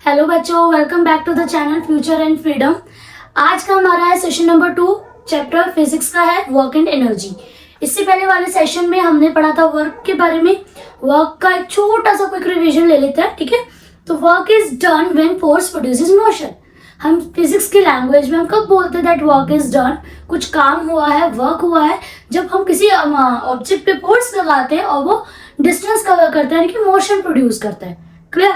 Hello बच्चों, welcome back to the channel Future and Freedom. आज का हमारा है सेशन नंबर 2, चैप्टर फिजिक्स का है वर्क एंड एनर्जी। इससे पहले वाले सेशन में हमने पढ़ा था वर्क के बारे में। वर्क का एक छोटा सा क्विक रिवीजन ले लेते हैं, ठीक है। तो work is done when force produces motion. हम फिजिक्स की लैंग्वेज में हम कब बोलते हैं दैट वर्क इज डन, कुछ काम हुआ है, वर्क हुआ है, जब हम किसी ऑब्जेक्ट पे फोर्स लगाते हैं और वो डिस्टेंस कवर करता है, यानी कि मोशन प्रोड्यूस करता है। क्लियर?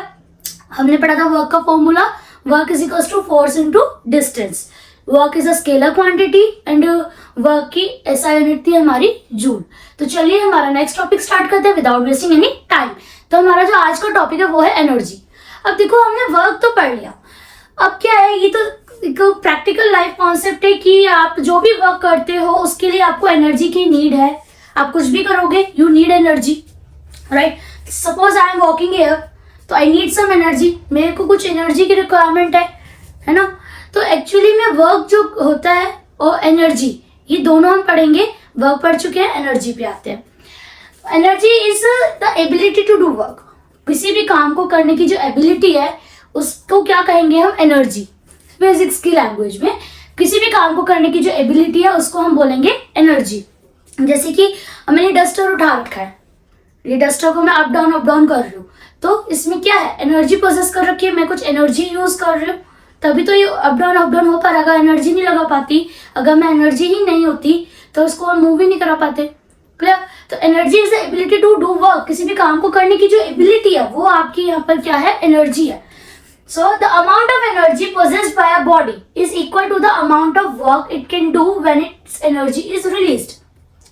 हमने पढ़ा था वर्क का formula, work is equals to force into distance. Work is a scalar quantity and work की एसआई यूनिट थी हमारी जूल। तो चलिए हमारा नेक्स्ट टॉपिक स्टार्ट करते हैं विदाउट वेस्टिंग एनी टाइम। तो हमारा जो आज का टॉपिक है वो है एनर्जी। अब देखो, हमने वर्क तो पढ़ लिया, अब क्या है, ये तो एक प्रैक्टिकल लाइफ कॉन्सेप्ट है कि आप जो भी वर्क करते हो उसके लिए आपको एनर्जी की नीड है। आप कुछ भी करोगे, you need energy, right. Suppose I am walking here, तो आई नीड सम एनर्जी, मेरे को कुछ एनर्जी की रिक्वायरमेंट है ना। तो एक्चुअली में वर्क जो होता है और एनर्जी, ये दोनों हम पढ़ेंगे। वर्क पढ़ चुके हैं, एनर्जी पे आते हैं। Energy is the ability to do work. किसी भी काम को करने की जो एबिलिटी है उसको क्या कहेंगे हम, एनर्जी। फिजिक्स की लैंग्वेज में किसी भी काम को करने की जो एबिलिटी है उसको हम बोलेंगे एनर्जी। जैसे कि मैंने डस्टर उठा रखा है, ये डस्टर को मैं अप डाउन कर रही हूँ, तो इसमें क्या है, एनर्जी प्रोसेस कर रखी है, मैं कुछ एनर्जी यूज कर रही हूँ, तभी तो ये अप डाउन हो पा रहा। अगर एनर्जी नहीं लगा पाती, अगर मैं एनर्जी ही नहीं होती तो उसको हम मूव ही नहीं करा पाते। क्लियर? तो energy is the ability to do work. किसी भी काम को करने की जो एबिलिटी है वो आपकी यहाँ पर क्या है, एनर्जी है। So the amount of energy possessed by a body is equal to the amount of work it can do when its energy is released.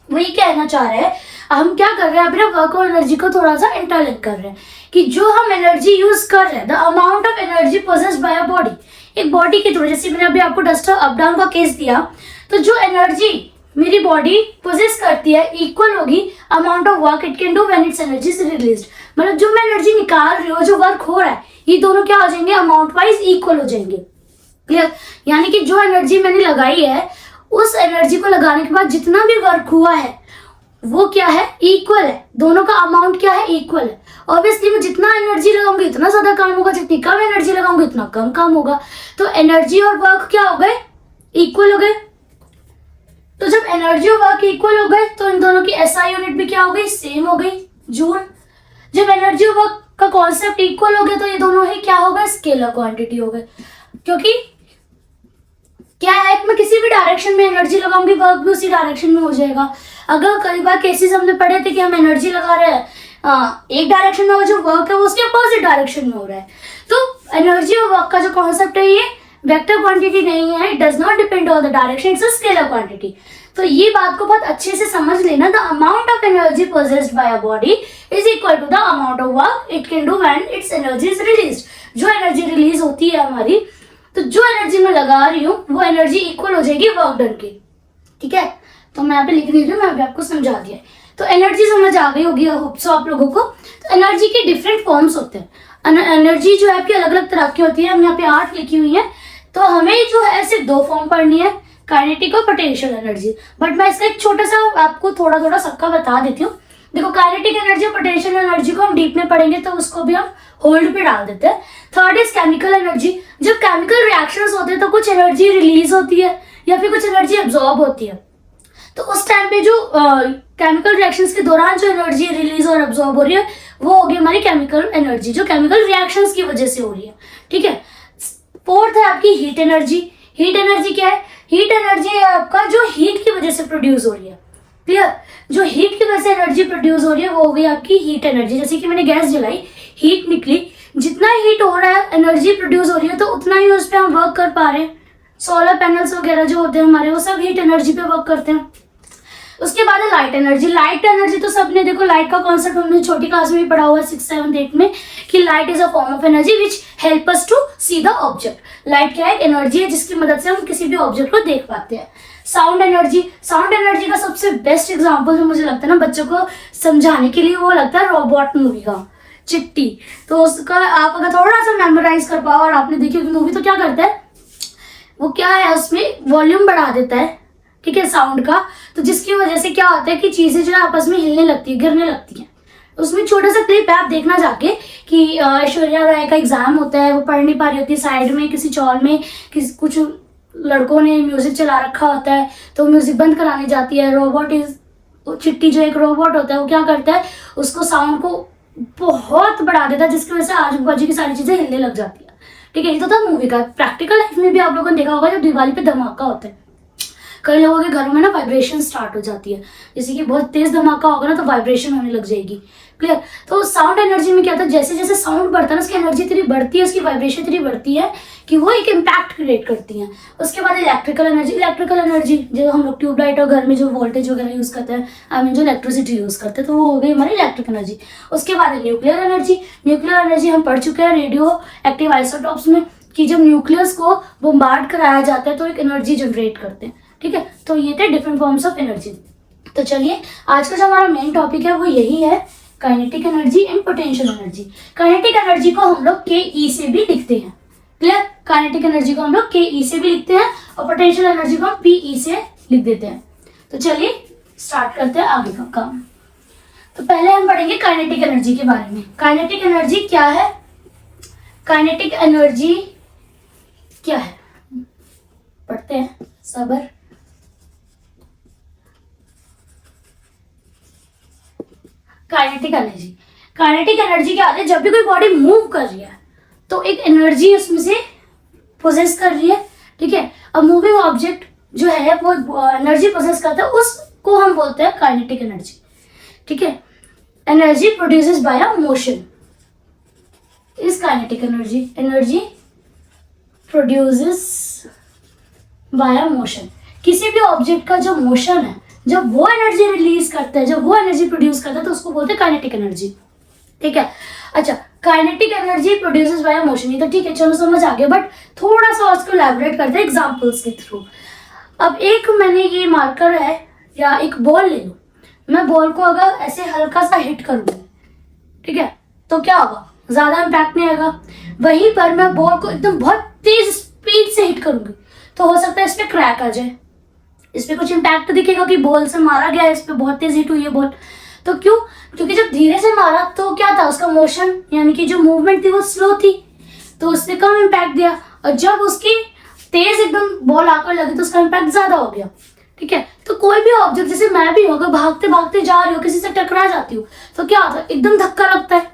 वही कहना चाह रहे हैं, हम क्या कर रहे हैं, अपने वर्क और एनर्जी को थोड़ा सा इंटरलिंक कर रहे हैं कि जो हम एनर्जी यूज कर रहे हैं, the amount of energy possessed by a body, एक बॉडी के थ्रू, जैसे मैंने अभी आपको डस्टर अप डाउन का केस दिया, तो जो एनर्जी मेरी बॉडी पोजेस करती है इक्वल होगी amount of work it can do when its energy is released. मतलब जो मैं एनर्जी निकाल रही हूँ, जो वर्क हो रहा है, ये दोनों क्या हो जाएंगे, अमाउंट वाइज इक्वल हो जाएंगे। क्लियर? यानी कि जो एनर्जी मैंने लगाई है, उस एनर्जी को लगाने के बाद जितना भी वर्क हुआ है वो क्या है, इक्वल है। दोनों का अमाउंट क्या है, इक्वल है। ऑब्वियसली मैं जितना एनर्जी लगाऊंगी उतना ज्यादा काम होगा, जितनी कम एनर्जी लगाऊंगी उतना कम काम होगा। तो एनर्जी और वर्क क्या हो गए, इक्वल हो गए। तो जब एनर्जी और वर्क इक्वल हो गए तो इन दोनों की एसआई यूनिट भी क्या हो गई, सेम हो गई, जूल। जब एनर्जी और वर्क का कॉन्सेप्ट इक्वल हो गया तो ये दोनों ही क्या हो गए, स्केलर क्वांटिटी हो गए। क्योंकि क्या है, मैं किसी भी डायरेक्शन में एनर्जी लगाऊंगी, वर्क भी उसी डायरेक्शन में हो जाएगा। अगर कई बार केसेस हमने पढ़े थे कि हम एनर्जी लगा रहे हैं एक डायरेक्शन में, जो वर्क है वो उसके अपोजिट डायरेक्शन में हो रहा है। तो एनर्जी और वर्क का जो कॉन्सेप्ट है ये वेक्टर क्वांटिटी नहीं है, it does not depend on the direction, it's a scalar quantity. तो ये बात को बहुत अच्छे से समझ लेना, the amount of energy possessed by a body is equal to the amount of work it can do when its energy is released. जो एनर्जी रिलीज होती है हमारी, तो जो एनर्जी मैं लगा रही हूँ वो एनर्जी इक्वल हो जाएगी वर्क डन की। ठीक है? तो मैं यहाँ पे लिख रही हूँ, मैं अभी आपको समझा दिया है। तो एनर्जी समझ आ गई होगी होप सो आप लोगों को। तो एनर्जी के डिफरेंट फॉर्म्स होते हैं। एनर्जी जो है आपकी अलग अलग तरह की होती है, हम यहाँ पे 8 लिखी हुई है। तो हमें जो है सिर्फ 2 फॉर्म पढ़नी है, काइनेटिक और पोटेंशियल एनर्जी। बट मैं इसका एक छोटा सा आपको थोड़ा थोड़ा सबका बता देती हूँ। देखो, काइनेटिक एनर्जी और पोटेंशियल एनर्जी को हम डीप में पढ़ेंगे तो उसको भी हम होल्ड पे डाल देते हैं। Third is chemical energy. जब केमिकल रिएक्शंस होते हैं तो कुछ एनर्जी रिलीज होती है या फिर कुछ एनर्जी एब्जॉर्ब होती है। तो उस टाइम पे जो केमिकल रिएक्शंस के दौरान जो एनर्जी रिलीज और एब्जॉर्ब हो रही है वो होगी हमारी केमिकल एनर्जी, जो केमिकल रिएक्शंस की वजह से हो रही है। ठीक है? फोर्थ है आपकी हीट एनर्जी। हीट एनर्जी क्या है, हीट एनर्जी है आपका जो हीट की वजह से प्रोड्यूस हो रही है। क्लियर? जो हीट की वजह से एनर्जी प्रोड्यूस हो रही है वो हो गई आपकी हीट एनर्जी। जैसे कि मैंने गैस जलाई, हीट निकली, जितना हीट हो रहा है, एनर्जी प्रोड्यूस हो रही है, तो उतना ही उस पर हम वर्क कर पा रहे हैं। सोलर पैनल्स वगैरह जो होते हैं हमारे, वो सब हीट एनर्जी पे वर्क करते हैं। उसके बाद है लाइट एनर्जी। लाइट एनर्जी तो सबने, देखो लाइट का कॉन्सेप्ट हमने छोटी क्लास में भी पढ़ा हुआ है 6th 7th 8th में, कि light is a form of energy which help us to see the object. Light क्या है, एक एनर्जी है जिसकी मदद से हम किसी भी ऑब्जेक्ट को देख पाते हैं। Sound energy. साउंड एनर्जी का सबसे बेस्ट एग्जाम्पल जो मुझे लगता है ना बच्चों को समझाने के लिए, वो लगता है रोबोट मूवी का, चिट्टी। तो उसका आप अगर थोड़ा सा मेमोराइज कर पाओ, और आपने देखी मूवी, तो क्या करता है वो, क्या है उसमें वॉल्यूम बढ़ा देता है, ठीक है, साउंड का। तो जिसकी वजह से क्या होता है कि चीजें जो है आपस में हिलने लगती है, गिरने लगती हैं। उसमें छोटा सा क्लिप है, आप देखना जाके कि ऐश्वर्या राय का एग्जाम होता है, वो पढ़ नहीं पा रही होती, साइड में किसी चॉल में किसी कुछ लड़कों ने म्यूजिक चला रखा होता है, तो म्यूजिक बंद कराने जाती है। रोबोट इज चिट्टी जो एक रोबोट होता है वो क्या करता है, उसको साउंड को बहुत बढ़ा देता है, जिसकी वजह से आजू बाजू की सारी चीजें हिलने लग जाती है। ठीक है, ये तो था मूवी का। प्रैक्टिकल लाइफ में भी आप लोगों ने देखा होगा, जब दिवाली पे धमाका होता है, कई लोगों के घर में ना वाइब्रेशन स्टार्ट हो जाती है, जैसे कि बहुत तेज धमाका होगा ना तो वाइब्रेशन होने लग जाएगी। क्लियर। तो साउंड एनर्जी में क्या था, जैसे जैसे साउंड बढ़ता है ना, उसकी एनर्जी इतनी बढ़ती है, उसकी वाइब्रेशन इतनी बढ़ती है कि वो एक इम्पैक्ट क्रिएट करती है। उसके बाद इलेक्ट्रिकल एनर्जी जो हम लोग ट्यूबलाइट और घर में जो वोल्टेज वगैरह यूज करते हैं, आई मीन जो इलेक्ट्रिसिटी यूज करते हैं, तो वो हो गई हमारी इलेक्ट्रिक एनर्जी। उसके बाद न्यूक्लियर एनर्जी हम पढ़ चुके हैं रेडियो एक्टिव आइसोटॉप्स में, कि जब न्यूक्लियस को बोम्बार्ड कराया जाता है तो एक एनर्जी जनरेट करते हैं। ठीक है, तो ये थे डिफरेंट फॉर्म्स ऑफ एनर्जी। तो चलिए आज का जो हमारा मेन टॉपिक है वो यही है, kinetic energy and potential energy. Kinetic energy को हम लोग के से भी लिखते हैं। क्लियर। काइनेटिक एनर्जी को हम लोग के से भी लिखते हैं और पोटेंशियल एनर्जी को हम पी से लिख देते हैं। तो चलिए स्टार्ट करते हैं आगे का काम। तो पहले हम पढ़ेंगे काइनेटिक एनर्जी के बारे में। काइनेटिक एनर्जी क्या है, काइनेटिक एनर्जी क्या है, पढ़ते हैं, सबर। काइनेटिक एनर्जी क्या है, जब भी कोई बॉडी मूव कर रही है तो एक एनर्जी उसमें से पोजेस कर रही है। ठीक है, अब मूविंग ऑब्जेक्ट जो है वो एनर्जी पोजेस करता है, उसको हम बोलते हैं काइनेटिक एनर्जी। ठीक है, energy produces bye a motion is kinetic energy produces bye a motion. किसी भी ऑब्जेक्ट का जो मोशन है, जब वो एनर्जी रिलीज करता है, जब वो एनर्जी प्रोड्यूस करता है, तो उसको बोलते हैं काइनेटिक एनर्जी। ठीक है, अच्छा, kinetic energy produces bye motion, ये तो ठीक है, चलो समझ आ गया, बट थोड़ा सा उसको एलैबोरेट करते हैं एग्जांपल्स के थ्रू। अब एक मैंने ये मार्कर है या एक बॉल ले लो, मैं बॉल को अगर ऐसे हल्का सा हिट करूंगी, ठीक है, तो क्या होगा, ज्यादा इम्पैक्ट नहीं आएगा। वहीं पर मैं बॉल को एकदम बहुत तेज स्पीड से हिट करूंगी तो हो सकता है इस पे क्रैक आ जाए, इस पे कुछ इम्पैक्ट दिखेगा कि बॉल से मारा गया है, इस पे बहुत तेज हिट हुई है बॉल। तो क्यों, क्योंकि जब धीरे से मारा तो क्या था, उसका मोशन यानी कि जो मूवमेंट थी वो स्लो थी, तो उसने कम इम्पैक्ट दिया, और जब उसकी तेज एकदम बॉल आकर लगी तो उसका इम्पैक्ट ज्यादा हो गया। ठीक है, तो कोई भी ऑब्जेक्ट, जैसे मैं भी हूँ, अगर भागते भागते जा रही हूँ, किसी से टकरा जाती हूँ तो क्या होता है, एकदम धक्का लगता है,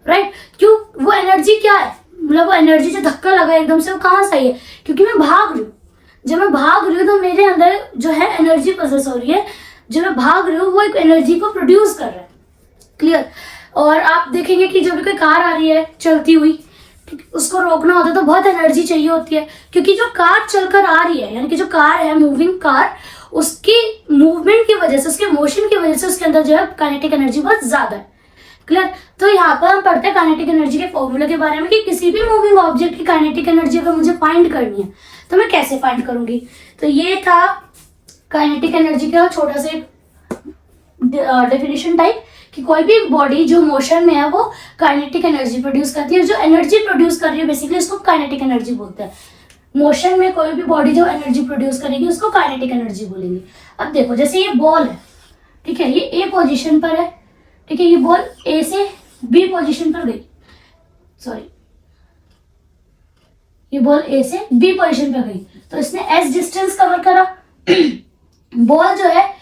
राइट। क्यों, वो एनर्जी क्या है, मतलब वो एनर्जी जो धक्का लगा एकदम से, वो कहाँ से आई है, क्योंकि मैं भाग रही हूँ। जब मैं भाग रही हूँ तो मेरे अंदर जो है एनर्जी प्रोसेस हो रही है, जो मैं भाग रही हूँ वो एक एनर्जी को प्रोड्यूस कर रहा है। क्लियर। और आप देखेंगे कि जब भी कोई कार आ रही है चलती हुई, उसको रोकना होता है तो बहुत एनर्जी चाहिए होती है, क्योंकि जो कार चलकर आ रही है, यानी कि जो कार है, मूविंग कार, उसकी मूवमेंट की वजह से, उसके मोशन की वजह से उसके अंदर जो है काइनेटिक एनर्जी बहुत ज्यादा है। क्लियर। तो यहाँ पर हम पढ़ते हैं काइनेटिक एनर्जी के फॉर्मूले के बारे में, कि किसी भी मूविंग ऑब्जेक्ट की काइनेटिक एनर्जी अगर मुझे फाइंड करनी है तो मैं कैसे फाइंड करूंगी। तो ये था काइनेटिक एनर्जी का छोटा सा डेफिनेशन टाइप, कि कोई भी बॉडी जो मोशन में है वो काइनेटिक एनर्जी प्रोड्यूस करती है, जो एनर्जी प्रोड्यूस कर रही है बेसिकली उसको काइनेटिक एनर्जी बोलते हैं। मोशन में कोई भी बॉडी जो एनर्जी प्रोड्यूस करेगी उसको काइनेटिक एनर्जी बोलेंगे। अब देखो, जैसे ये बॉल है, ठीक है, ये ए पोजिशन पर है, ठीक है, ये बॉल ए से बी पोजिशन पर गई, सॉरी, ये बॉल ए से बी पोजीशन पे गई, तो इसने एस डिस्टेंस कवर करा। बॉल जो है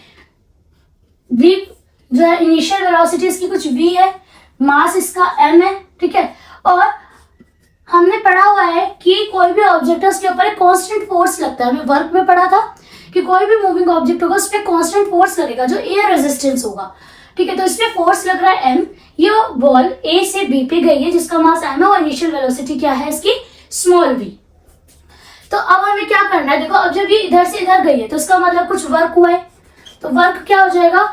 v जो है इनिशियल वेलोसिटी इसकी कुछ v है, मास इसका m है। ठीक है, और हमने पढ़ा हुआ है कि कोई भी ऑब्जेक्ट है उसके ऊपर एक कांस्टेंट फोर्स लगता है। हमें वर्क में पढ़ा था कि कोई भी मूविंग ऑब्जेक्ट होगा उस पर कांस्टेंट फोर्स लगेगा जो एयर रेजिस्टेंस होगा। ठीक है, तो इसमें फोर्स लग रहा है m, ये बॉल a से b पे गई है जिसका मास m है और इनिशियल वेलोसिटी क्या है इसकी, स्मॉल v। तो अब हमें क्या करना है, देखो, अब जब ये इधर से इधर गई है तो इसका मतलब कुछ वर्क हुआ है, तो वर्क क्या हो जाएगा,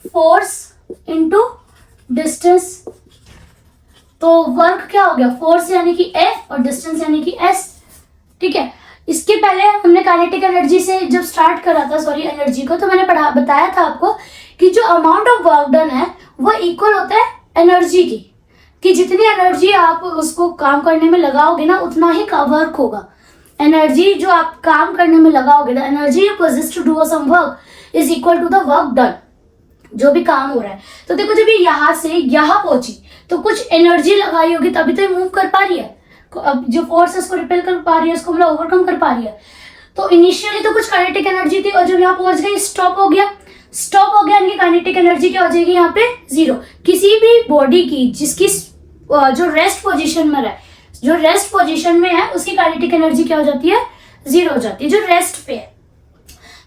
फोर्स इनटू डिस्टेंस। तो वर्क क्या हो गया, फोर्स यानी कि F और डिस्टेंस यानी कि S। ठीक है, इसके पहले हमने काइनेटिक एनर्जी से जब स्टार्ट करा था, सॉरी, एनर्जी को, तो मैंने बताया था आपको कि जो अमाउंट ऑफ वर्क डन है वो इक्वल होता है एनर्जी की, कि जितनी एनर्जी आप उसको काम करने में लगाओगे ना उतना ही वर्क होगा। एनर्जी जो आप काम करने में लगाओगे, the energy you possess to do some work is equal to the work done. जो भी काम हो रहा है। तो देखो जब ये यहाँ से यहाँ पहुंची तो कुछ एनर्जी लगाई होगी तभी तो ये मूव कर पा रही है। अब जो फोर्स है उसको रिपेल कर पा रही है, उसको मतलब ओवरकम कर पा रही है। तो इनिशियली तो कुछ काइनेटिक एनर्जी थी और जब यहाँ पहुंच गई स्टॉप हो गया। स्टॉप हो गया, इनकी काइनेटिक एनर्जी क्या हो जाएगी यहाँ पे 0। किसी भी बॉडी की जिसकी जो रेस्ट पोजीशन में है, जो रेस्ट पोजीशन में है उसकी काइनेटिक एनर्जी क्या हो जाती है 0 हो जाती है, जो रेस्ट पे है।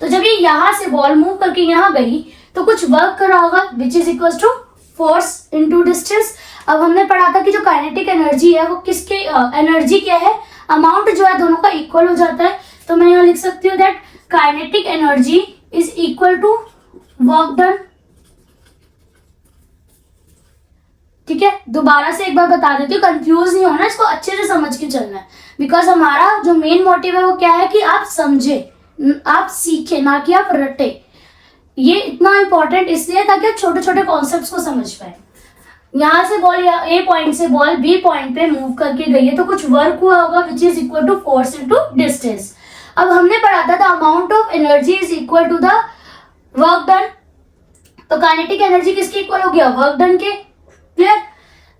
तो जब ये यहाँ से बॉल मूव करके यहाँ गई तो कुछ वर्क कर रहा होगा which is equal to force into distance. अब हमने पढ़ा था कि जो काइनेटिक एनर्जी है वो किसके एनर्जी क्या है, अमाउंट जो है दोनों का इक्वल हो जाता है। तो मैं यहाँ लिख सकती हूँ that kinetic energy is equal to work done. ठीक है, दोबारा से एक बार बता देती हूँ, कंफ्यूज नहीं होना, इसको अच्छे से समझ के चलना है। बिकॉज हमारा जो मेन मोटिव है वो क्या है कि आप समझे, आप सीखे, ना कि आप रटे। ये इतना इंपॉर्टेंट इसलिए ताकि आप छोटे छोटे कॉन्सेप्ट्स को समझ पाए। यहाँ से बॉल या ए पॉइंट से बॉल बी पॉइंट पे मूव करके गई है तो कुछ वर्क हुआ होगा which is equal to force into distance. अब हमने पढ़ा था the amount of energy is equal to the work done. तो काइनेटिक एनर्जी किसके इक्वल हो गया, वर्क डन के। क्लियर।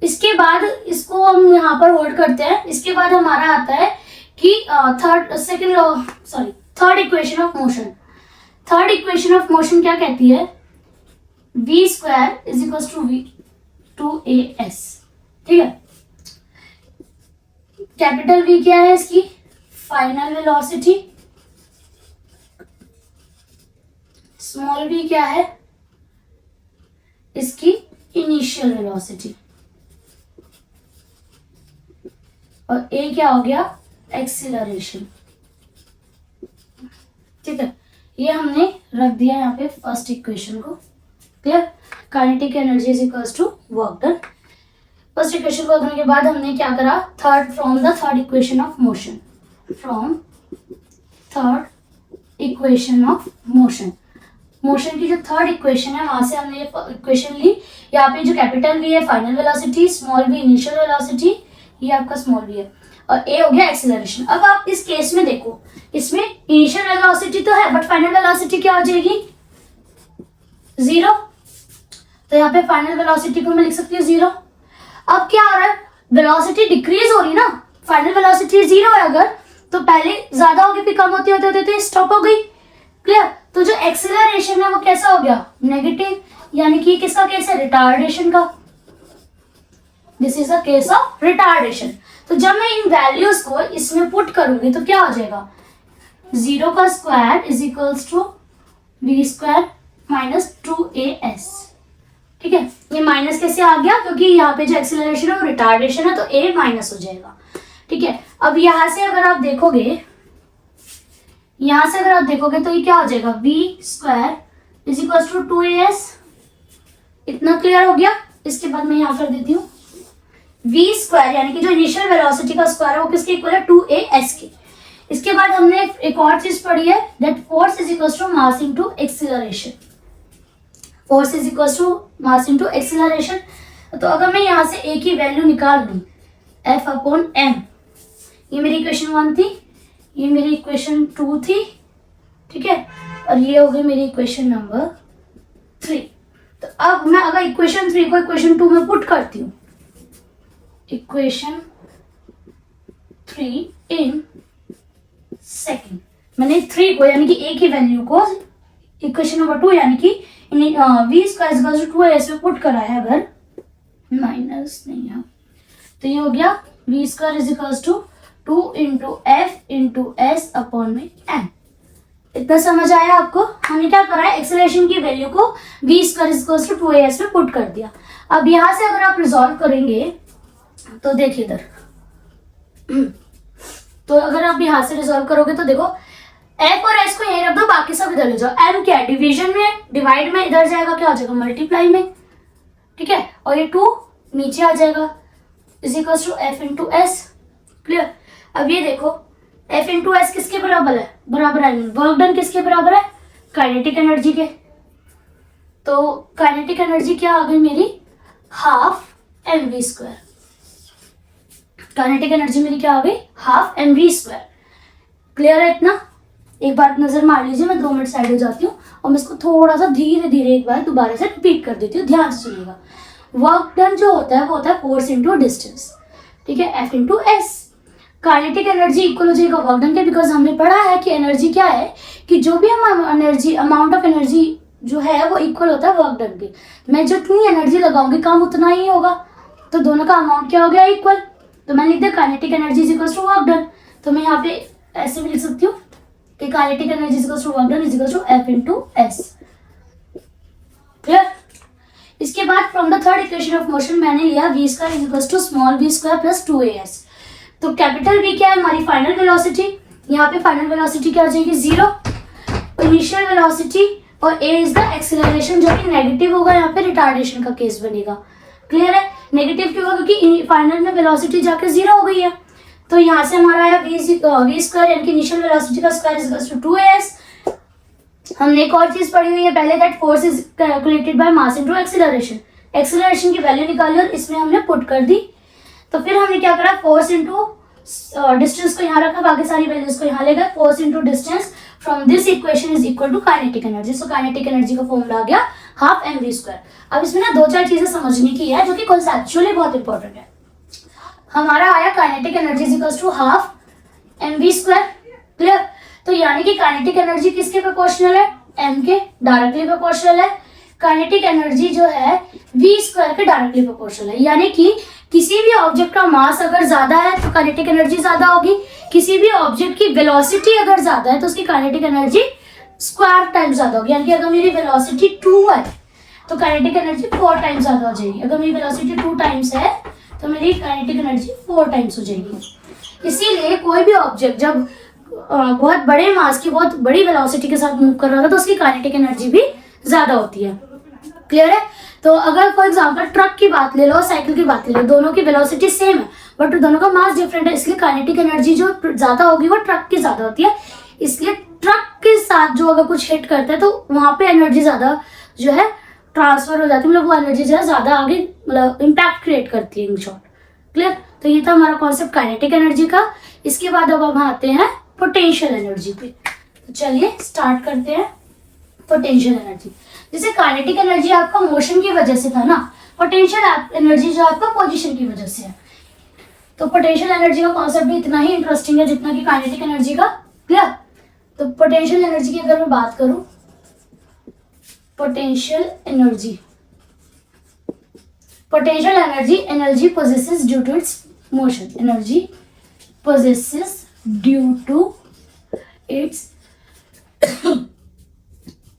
इसके बाद इसको हम यहाँ पर होल्ड करते हैं। इसके बाद हमारा आता है कि third equation of motion. Third equation of motion क्या कहती है, v square is equal to v two A S. ठीक है, कैपिटल V क्या है इसकी फाइनल वेलोसिटी, स्मॉल v क्या है इसकी इनिशियल वेलोसिटी, और a क्या हो गया एक्सीलरेशन। ठीक है, ये हमने रख दिया यहाँ पे फर्स्ट इक्वेशन को। Clear. Kinetic energy is equals to work done. First equation को रखने के बाद हमने क्या करा, from the third equation of motion, from third equation of motion, motion की जो थर्ड इक्वेशन है वहां से हमने ये इक्वेशन ली। यहाँ पे जो कैपिटल V है final velocity, small v initial velocity, ये आपका स्मॉल v है, और a हो गया एक्सीलरेशन। अब आप इस केस में देखो, इसमें इनिशियल वेलोसिटी तो है बट फाइनल वेलोसिटी क्या हो जाएगी 0। तो यहाँ पे फाइनल वेलोसिटी को मैं लिख सकती हूँ 0। अब क्या हो रहा है, वेलोसिटी डिक्रीज हो रही ना, फाइनल वेलोसिटी 0 है अगर, तो पहले ज्यादा होगी फिर कम होते होते होते तो स्टॉप हो गई। क्लियर। तो जो एक्सीलरेशन है वो कैसा हो गया नेगेटिव, यानी कि किसका केस है, रिटार्डेशन का। This is a case of retardation. तो जब मैं इन वैल्यूज को इसमें पुट करूंगी तो क्या हो जाएगा, 0 का square is equals to v square minus 2as। ठीक है, ये माइनस कैसे आ गया, क्योंकि यहाँ पे जो एक्सीलरेशन है वो रिटार्डेशन है तो a माइनस हो जाएगा। ठीक है, अब यहाँ से अगर आप देखोगे, यहाँ से अगर आप देखोगे तो ये क्या हो जाएगा, v square is equals to 2as। इतना क्लियर हो गया। इसके बाद मैं यहाँ कर देती हूँ v स्क्वायर, यानी कि जो इनिशियल वेलोसिटी का स्क्वायर है वो किसके इक्वल है 2as के। इसके बाद हमने एक और चीज पढ़ी है that force is equal to mass into acceleration, force is equal to mass into acceleration. तो अगर मैं यहाँ से a की वैल्यू निकाल दूं F अपॉन m, ये मेरी इक्वेशन 1 थी, ये मेरी इक्वेशन 2 थी। ठीक है, और ये हो गई मेरी इक्वेशन नंबर 3। तो अब मैं अगर इक्वेशन 3 को इक्वेशन 2 में पुट करती हूँ, इक्वेशन 3 इन सेकेंड, मैंने 3 को यानी कि a की वैल्यू को इक्वेशन नंबर 2 यानी कि v square is equal to 2as में पुट करा है, अगर माइनस नहीं है तो ये हो गया v square is equal to 2 into F into S upon में m। इतना समझ आया आपको। हमने क्या करा है, एक्सेलरेशन की वैल्यू को v square is equal to 2as में पुट कर दिया। अब यहाँ से अगर आप रिजॉल्व करेंगे तो देखिए इधर, तो अगर आप यहाँ से रिजॉल्व करोगे तो देखो f और s को यहीं रख दो, बाकी सब इधर ले जाओ। m क्या है, डिवीजन में, डिवाइड में, इधर जाएगा क्या हो जाएगा मल्टीप्लाई में। ठीक है, और ये 2 नीचे आ जाएगा is equal to f into S. Clear. अब ये देखो f इंटू एस किसके बराबर है, बराबर है वर्क डन किसके बराबर है, काइनेटिक एनर्जी के। तो काइनेटिक एनर्जी क्या आ गई मेरी, half mv square. Kinetic energy मेरी क्या आ गई, हाफ mv स्क्वायर। क्लियर है इतना। एक बार नजर मार लीजिए, मैं 2 मिनट साइड हो जाती हूँ और मैं इसको थोड़ा सा धीरे धीरे एक बार दोबारा से रिपीट कर देती हूँ, ध्यान से सुनिएगा। वर्क डन जो होता है वो होता है फोर्स इंटू डिस्टेंस, ठीक है, F into S. Kinetic energy equal हो जाएगा वर्क डन के, बिकॉज हमने पढ़ा है कि एनर्जी क्या है, कि जो भी हम एनर्जी, अमाउंट ऑफ एनर्जी जो है वो इक्वल होता है वर्क डन के। मैं जितनी एनर्जी लगाऊंगी काम उतना ही होगा, तो दोनों का अमाउंट क्या हो गया, इक्वल। तो मैं लिख दिया kinetic energy is equal to work done. तो मैं यहाँ पे ऐसे भी लिख सकती हूँ कि kinetic energy is equal to work done is equal to F into S. Clear. इसके बाद from the third equation of motion मैंने लिया v square is equal to small v square plus 2as। तो कैपिटल V क्या है, हमारी final velocity. यहाँ पे फाइनल वेलोसिटी क्या हो जाएगी, 0, इनिशियल वेलोसिटी, और a इज द एक्सेलरेशन जो कि नेगेटिव होगा, यहाँ पे रिटार्डेशन का केस बनेगा। क्लियर है। नेगेटिव क्यों होगा, क्योंकि फाइनल में वेलोसिटी जाके 0 हो गई है। तो यहाँ से हमारा आया v स्क्वायर यानी कि इनिशियल वेलोसिटी का square is equal to 2as। हमने एक और चीज पढ़ी हुई है पहले, that force is calculated by mass into acceleration. Acceleration की वैल्यू निकाली और इसमें हमने पुट कर दी। तो फिर हमने क्या करा, फोर्स इनटू डिस्टेंस को यहाँ रखा, बाकी सारी वैल्यूज को यहाँ ले गए। Force into distance from this equation is equal to kinetic energy. So kinetic energy का फॉर्मूला आ गया हाफ mv स्क्वायर। अब इसमें ना 2-4 चीजें समझने की है जो कि कॉन्सेप्चुअली बहुत इंपॉर्टेंट है। हमारा आया kinetic energy is equal to half mv square. Clear. तो यानी कि काइनेटिक एनर्जी किसके प्रोपोर्शनल है, m के डायरेक्टली प्रोपोर्शनल है। काइनेटिक एनर्जी जो है v स्क्वायर के डायरेक्टली प्रोपोर्शनल है। यानी कि किसी भी ऑब्जेक्ट का मास अगर ज्यादा है तो काइनेटिक एनर्जी ज्यादा होगी, किसी भी ऑब्जेक्ट की वेलोसिटी अगर ज्यादा है तो उसकी काइनेटिक एनर्जी स्क्वायर टाइम ज्यादा होगी। यानी कि अगर मेरी वेलोसिटी 2 है तो काइनेटिक एनर्जी 4 टाइम्स ज्यादा हो जाएगी। अगर मेरी वेलोसिटी 2 टाइम्स है तो मेरी काइनेटिक एनर्जी 4 टाइम्स हो जाएगी। इसीलिए कोई भी ऑब्जेक्ट जब बहुत बड़े मास की बहुत बड़ी वेलोसिटी के साथ मूव कर रहा था तो उसकी काइनेटिक एनर्जी भी ज्यादा होती है। क्लियर है। तो अगर फॉर एग्जांपल ट्रक की बात ले लो, साइकिल की बात ले लो, दोनों की वेलोसिटी सेम है बट दोनों का मास डिफरेंट है, इसलिए काइनेटिक एनर्जी जो ज्यादा होगी वो ट्रक की ज्यादा होती है। इसलिए ट्रक के साथ जो अगर कुछ हिट करता है तो वहां पे एनर्जी ज्यादा जो है ट्रांसफर हो जाती है, मतलब वो एनर्जी जो है ज्यादा आगे मतलब इम्पैक्ट क्रिएट करती है इन शॉर्ट। क्लियर। तो ये था हमारा कॉन्सेप्ट काइनेटिक एनर्जी का। इसके बाद अब हम आते हैं पोटेंशियल एनर्जी पे। तो चलिए स्टार्ट करते हैं पोटेंशियल एनर्जी। जैसे काइनेटिक एनर्जी आपका मोशन की वजह से था ना, पोटेंशियल एनर्जी जो आपका पोजीशन की वजह से है। तो पोटेंशियल एनर्जी का कॉन्सेप्ट भी इतना ही इंटरेस्टिंग है जितना कि काइनेटिक एनर्जी का। क्लियर। तो पोटेंशियल एनर्जी की अगर मैं बात करूं, potential energy energy possesses due to its motion, energy possesses due to its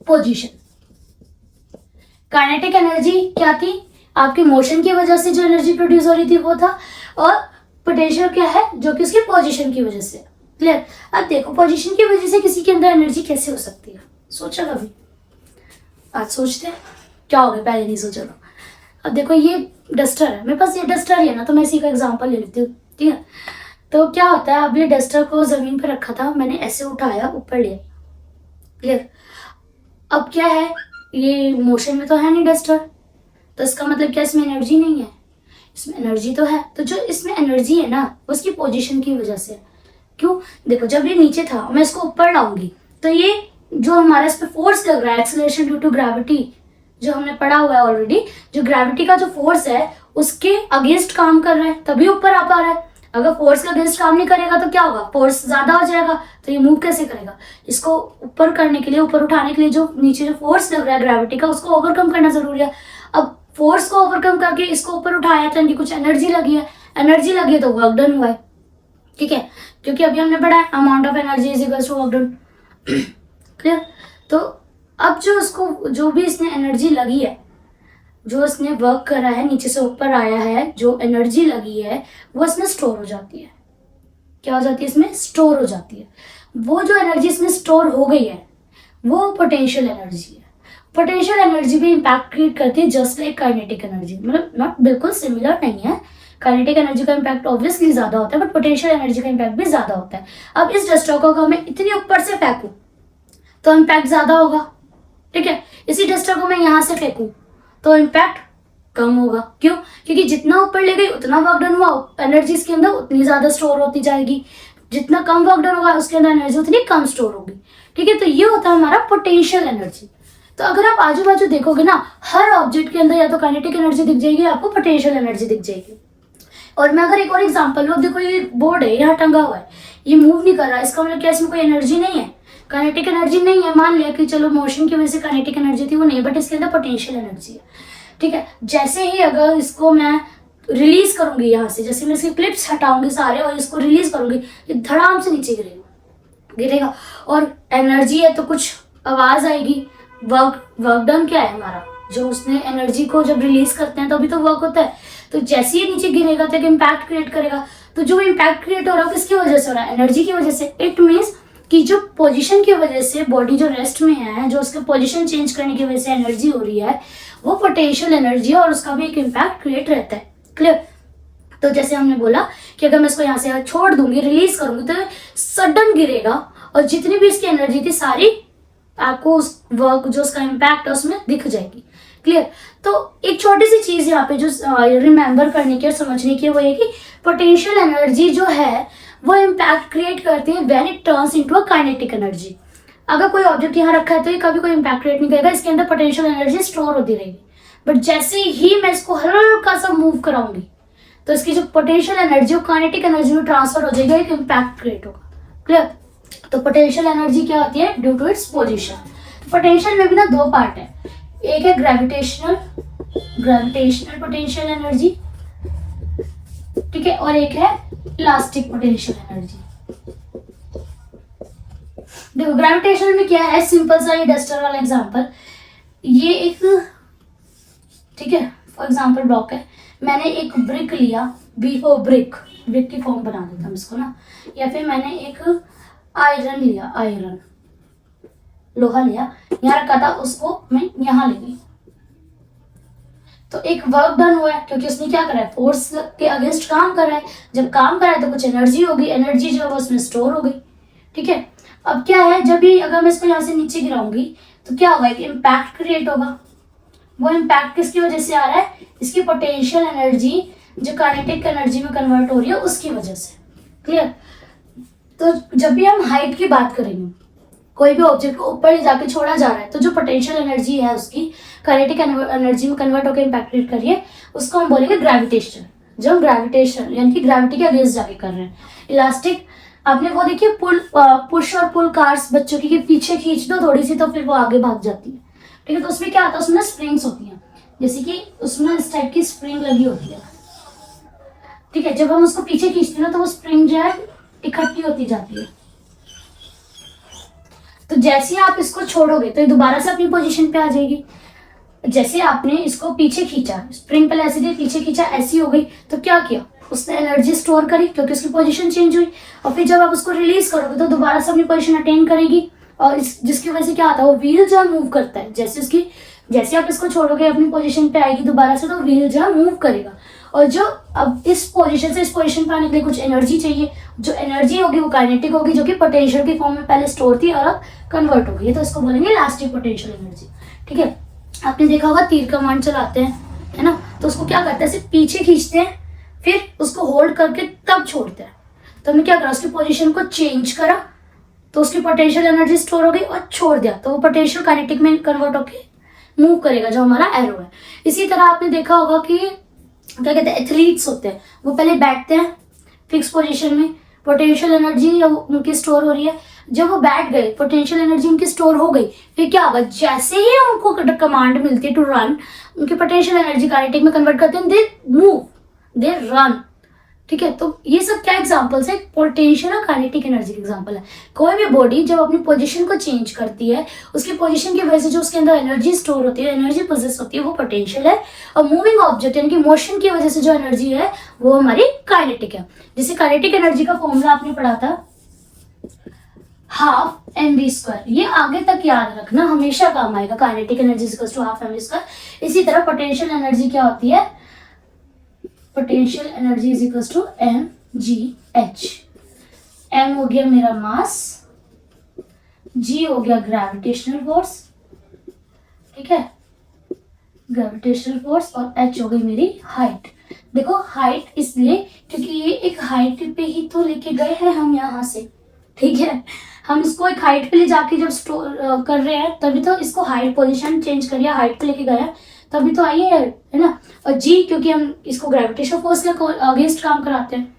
position। Kinetic energy क्या थी, आपके मोशन की वजह से जो एनर्जी प्रोड्यूस हो रही थी वो था, और पोटेंशियल क्या है जो कि उसकी पोजीशन की वजह से। क्लियर। अब देखो पोजीशन की वजह से किसी के अंदर एनर्जी कैसे हो सकती है, सोचा कभी? आज सोचते हैं क्या हो गया, पहले नहीं सोचा था। अब देखो ये डस्टर है, मेरे पास ये डस्टर है ना, तो मैं इसी का एग्जांपल ले लेती हूँ। ठीक है। तो क्या होता है, अब ये डस्टर को जमीन पर रखा था, मैंने ऐसे उठाया ऊपर लिया। क्लियर। अब क्या है, ये मोशन में तो है नहीं डस्टर, तो इसका मतलब क्या इसमें एनर्जी नहीं है? इसमें एनर्जी तो है। तो जो इसमें एनर्जी है ना उसकी पोजीशन की वजह से। क्यों? देखो जब ये नीचे था मैं इसको ऊपर लाऊंगी तो ये जो हमारा इस पे फोर्स लग रहा है, एक्सेलरेशन ड्यू टू ग्रेविटी, जो हमने पढ़ा हुआ है ऑलरेडी, जो ग्रेविटी का जो फोर्स है उसके अगेंस्ट काम कर रहा है तभी ऊपर आ पा रहा है। अगर फोर्स का अगेंस्ट काम नहीं करेगा तो क्या होगा, फोर्स ज्यादा हो जाएगा, तो ये मूव कैसे करेगा? इसको ऊपर करने के लिए, ऊपर उठाने के लिए जो नीचे जो फोर्स लग रहा है ग्रेविटी का, उसको ओवरकम करना जरूरी है। अब फोर्स को ओवरकम करके इसको ऊपर उठाया तो इनकी कुछ एनर्जी लगी है, एनर्जी लगी है तो वर्क डन हुआ है। ठीक है, क्योंकि अभी हमने पढ़ा है amount of energy is equal to work done. Clear. तो अब जो उसको जो भी इसने एनर्जी लगी है, जो इसने वर्क करा है, नीचे से ऊपर आया है, जो एनर्जी लगी है वो इसमें स्टोर हो जाती है। क्या हो जाती है? इसमें स्टोर हो जाती है। वो जो एनर्जी इसमें स्टोर हो गई है वो पोटेंशियल एनर्जी है। पोटेंशियल एनर्जी भी इम्पैक्ट क्रिएट करती है जस्ट लाइक काइनेटिक एनर्जी, मतलब नॉट बिल्कुल सिमिलर नहीं है। काइनेटिक एनर्जी का इम्पैक्ट ऑब्वियसली ज्यादा होता है बट पोटेंशियल एनर्जी का इम्पैक्ट भी ज्यादा होता है। अब इस डस्टर को अगर मैं इतनी ऊपर से फेंकूं तो इम्पैक्ट ज्यादा होगा। ठीक है। इसी डस्टर को मैं यहाँ से फेंकूं तो इम्पैक्ट कम होगा। क्यों? क्योंकि जितना ऊपर ले गई उतना वर्क डन हुआ, एनर्जी इसके अंदर उतनी ज्यादा स्टोर होती जाएगी। जितना कम वर्क डन होगा उसके अंदर एनर्जी उतनी कम स्टोर होगी। ठीक है, तो ये होता है हमारा पोटेंशियल एनर्जी। तो अगर आप आजू बाजू देखोगे ना, हर ऑब्जेक्ट के अंदर या तो काइनेटिक एनर्जी दिख जाएगी, आपको पोटेंशियल एनर्जी दिख जाएगी। और मैं अगर एक और एग्जांपल लूं, देखो ये बोर्ड है, यहाँ टंगा हुआ है, ये मूव नहीं कर रहा, इसका मतलब क्या इसमें कोई एनर्जी नहीं है, काइनेटिक एनर्जी नहीं है। मान लिया कि चलो मोशन की वजह से काइनेटिक एनर्जी थी, वो नहीं, बट इसके अंदर पोटेंशियल एनर्जी है। ठीक है, जैसे ही अगर इसको मैं रिलीज करूंगी यहाँ से, जैसे मैं इसके क्लिप्स हटाऊंगी सारे और इसको रिलीज करूंगी, ये धड़ाम से नीचे गिरेगा और एनर्जी है तो कुछ आवाज आएगी। वर्क डन क्या है हमारा, जो उसने एनर्जी को जब रिलीज करते हैं तो अभी तो वर्क होता है, तो जैसे ही नीचे गिरेगा तो एक इम्पैक्ट क्रिएट करेगा। तो जो इम्पैक्ट क्रिएट हो रहा है किसकी वजह से हो रहा है, एनर्जी की वजह से। इट मीन्स कि जो पोजीशन की वजह से बॉडी जो रेस्ट में है, जो उसके पोजीशन चेंज करने की वजह से एनर्जी हो रही है, वो पोटेंशियल एनर्जी है और उसका भी एक इम्पैक्ट क्रिएट रहता है। क्लियर। तो जैसे हमने बोला कि अगर मैं इसको यहाँ से छोड़ दूंगी, रिलीज करूंगी, तो सडन गिरेगा और जितनी भी इसकी एनर्जी थी सारी आपको उस वर्क जो उसका इम्पैक्ट है उसमें दिख जाएगी। क्लियर। तो एक छोटी सी चीज यहाँ पे जो रिमेंबर करने की और समझने की वो ये कि पोटेंशियल एनर्जी जो है वो इम्पैक्ट क्रिएट करती है when it turns into a kinetic energy. अगर कोई ऑब्जेक्ट यहाँ रखा है तो ये कभी कोई इम्पैक्ट क्रिएट नहीं करेगा, इसके अंदर पोटेंशियल एनर्जी स्टोर होती रहेगी। बट जैसे ही मैं इसको हल्का सा मूव कराऊंगी तो इसकी जो पोटेंशियल एनर्जी काइनेटिक एनर्जी में ट्रांसफर हो जाएगा, एक इम्पैक्ट क्रिएट होगा। क्लियर। तो पोटेंशियल एनर्जी क्या होती है, due to its position. Potential में भी ना दो पार्ट है, एक है ग्रेविटेशनल पोटेंशियल एनर्जी, ठीक है, और एक है इलास्टिक पोटेंशियल एनर्जी। देखो ग्रेविटेशनल में क्या है, सिंपल सा ये डस्टर वाला एग्जांपल, ये एक, ठीक है, फॉर एग्जांपल ब्लॉक है, मैंने एक ब्रिक लिया, ब्रिक की फॉर्म बना देता हूँ इसको ना, या फिर मैंने एक आयरन लिया, लोहा लिया, यहाँ रखा था, उसको मैं यहाँ ले गई, तो एक वर्क डन हुआ है क्योंकि उसने क्या करा है, फोर्स के अगेंस्ट काम कर रहा है। जब काम कर रहा है तो कुछ एनर्जी होगी, एनर्जी जो है वो उसमें स्टोर हो गई। ठीक है, अब क्या है, जब भी अगर मैं इसको यहाँ से नीचे गिराऊंगी तो क्या होगा, एक इम्पैक्ट क्रिएट होगा। वो इम्पैक्ट किसकी वजह से आ रहा है, इसकी पोटेंशियल एनर्जी जो काइनेटिक एनर्जी में कन्वर्ट हो रही है उसकी वजह से। क्लियर। तो जब भी हम हाइट की बात करेंगे, कोई भी ऑब्जेक्ट को ऊपर ले जाके छोड़ा जा रहा है, तो जो पोटेंशियल एनर्जी है उसकी काइनेटिक एनर्जी में कन्वर्ट होकर इम्पैक्ट क्रिएट कर रही है, उसको हम बोलेंगे ग्रेविटेशन। जो हम ग्रेविटेशन यानी कि ग्रेविटी के अगेंस्ट जाके कर रहे हैं। इलास्टिक, आपने वो देखिए पुश और पुल कार्स बच्चों की, पीछे खींच दो थोड़ी सी तो फिर वो आगे भाग जाती है। ठीक है, तो उसमें क्या होता है, उसमें स्प्रिंग्स होती हैं, जैसे कि उसमें इस टाइप की स्प्रिंग लगी होती है। ठीक है, जब हम उसको पीछे खींचते हैं ना तो वो स्प्रिंग जो है इकट्ठी होती जाती है। तो जैसे आप इसको छोड़ोगे तो ये दोबारा से अपनी पोजीशन पे आ जाएगी। जैसे आपने इसको पीछे खींचा, स्प्रिंग पहले ऐसे थी, पीछे खींचा, ऐसी हो गई, तो क्या किया, उसने एनर्जी स्टोर करी क्योंकि उसकी पोजीशन चेंज हुई, और फिर जब आप उसको रिलीज करोगे तो दोबारा से अपनी पोजीशन अटेन करेगी, और जिसकी वजह से क्या होता है, वो व्हील जो है मूव करता है। जैसे आप इसको छोड़ोगे अपनी पोजीशन पे आएगी दोबारा से, तो व्हील जो है मूव करेगा। और जो अब इस पोजीशन से इस पोजीशन पे आने के लिए कुछ एनर्जी चाहिए, जो एनर्जी होगी वो काइनेटिक होगी, जो कि पोटेंशियल की फॉर्म में पहले स्टोर थी और अब कन्वर्ट हो गई, तो इसको बोलेंगे इलास्टिक पोटेंशियल एनर्जी। ठीक है, आपने देखा होगा तीर कमान चलाते हैं, है ना, तो उसको क्या करते हैं, सिर्फ पीछे खींचते हैं, फिर उसको होल्ड करके तब छोड़ते हैं। तो हमने क्या करा, उसकी पोजीशन को चेंज करा तो उसकी पोटेंशियल एनर्जी स्टोर हो गई, और छोड़ दिया तो वो पोटेंशियल काइनेटिक में कन्वर्ट होके मूव करेगा, जो हमारा एरो है। इसी तरह आपने देखा होगा कि क्या कहते हैं, एथलीट्स होते हैं, वो पहले बैठते हैं फिक्स पोजीशन में, पोटेंशियल एनर्जी उनकी स्टोर हो रही है, जब वो बैठ गए पोटेंशियल एनर्जी उनकी स्टोर हो गई, फिर क्या होगा, जैसे ही उनको कमांड मिलती है टू रन, उनकी पोटेंशियल एनर्जी काइनेटिक में कन्वर्ट करते हैं, दे मूव, दे रन। ठीक है, तो ये सब क्या एग्जांपल्स है, पोटेंशियल और काइनेटिक एनर्जी के एग्जांपल है। कोई भी बॉडी जब अपनी पोजीशन को चेंज करती है, उसकी पोजीशन की वजह से जो उसके अंदर एनर्जी स्टोर होती है, एनर्जी पोजेस होती है, वो पोटेंशियल है, और मूविंग ऑब्जेक्ट यानी कि मोशन की वजह से जो एनर्जी है वो हमारी काइनेटिक है। जैसे काइनेटिक एनर्जी का फॉर्मूला आपने पढ़ा था, हाफ mv², ये आगे तक याद रखना, हमेशा काम आएगा। Kinetic energy equals to half mv²। इसी तरह पोटेंशियल एनर्जी क्या होती है, potential energy is equals to mgh। m हो गया मेरा मास, g हो गया ग्रेविटेशनल फोर्स, ठीक है, ग्रेविटेशनल फोर्स, और h हो गई मेरी हाइट। देखो हाइट इसलिए क्योंकि ये एक हाइट पे ही तो लेके गए हैं हम यहाँ से, ठीक है। हम इसको एक हाइट पे ले जाके जब स्टोर कर रहे हैं तभी तो इसको हाइट पोजीशन चेंज करिए, हाइट पे लेके गए हैं तभी तो आई है ना। और जी क्योंकि हम इसको ग्रेविटेशनल फोर्स के अगेंस्ट काम कराते हैं,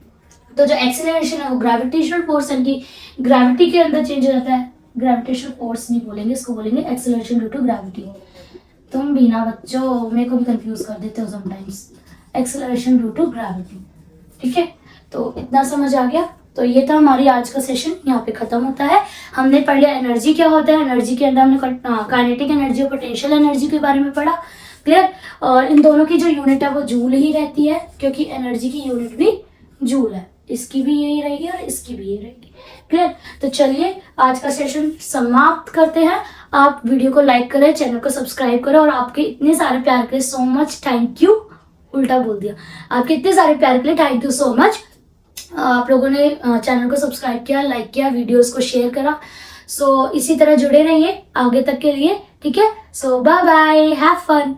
तो जो एक्सेलरेशन है वो ग्रेविटेशनल फोर्स यानी ग्रेविटी के अंदर चेंज हो जाता है। ग्रेविटेशनल फोर्स नहीं बोलेंगे, इसको बोलेंगे एक्सेलरेशन ड्यू टू ग्रेविटी। तुम भी ना बच्चों मेरे को भी कंफ्यूज कर देते हो sometimes. Acceleration due to gravity, ठीक है। तो इतना समझ आ गया। तो ये था हमारी आज का सेशन, यहाँ पे खत्म होता है। हमने पढ़ लिया एनर्जी क्या होता है, एनर्जी के अंदर हमने काइनेटिक एनर्जी और पोटेंशियल एनर्जी के बारे में पढ़ा, क्लियर। और इन दोनों की जो यूनिट है वो जूल ही रहती है, क्योंकि एनर्जी की यूनिट भी जूल है। इसकी भी यही रहेगी और इसकी भी यही रहेगी, क्लियर। तो चलिए आज का सेशन समाप्त करते हैं। आप वीडियो को लाइक करें, चैनल को सब्सक्राइब करें, और आपके इतने सारे प्यार के लिए सो मच थैंक यू। उल्टा बोल दिया, आपके इतने सारे प्यार के लिए थैंक यू सो मच। आप लोगों ने चैनल को सब्सक्राइब किया, लाइक किया, वीडियोस को शेयर करा। सो इसी तरह जुड़े रहिए आगे तक के लिए, ठीक है। सो बाय बाय, हैव फन।